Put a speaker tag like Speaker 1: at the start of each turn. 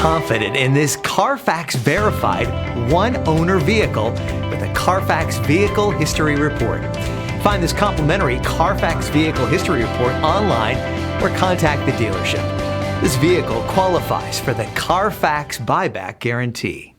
Speaker 1: confident in this Carfax verified one-owner vehicle with a Carfax Vehicle History Report. Find this complimentary Carfax Vehicle History Report online or contact the dealership. This vehicle qualifies for the Carfax Buyback Guarantee.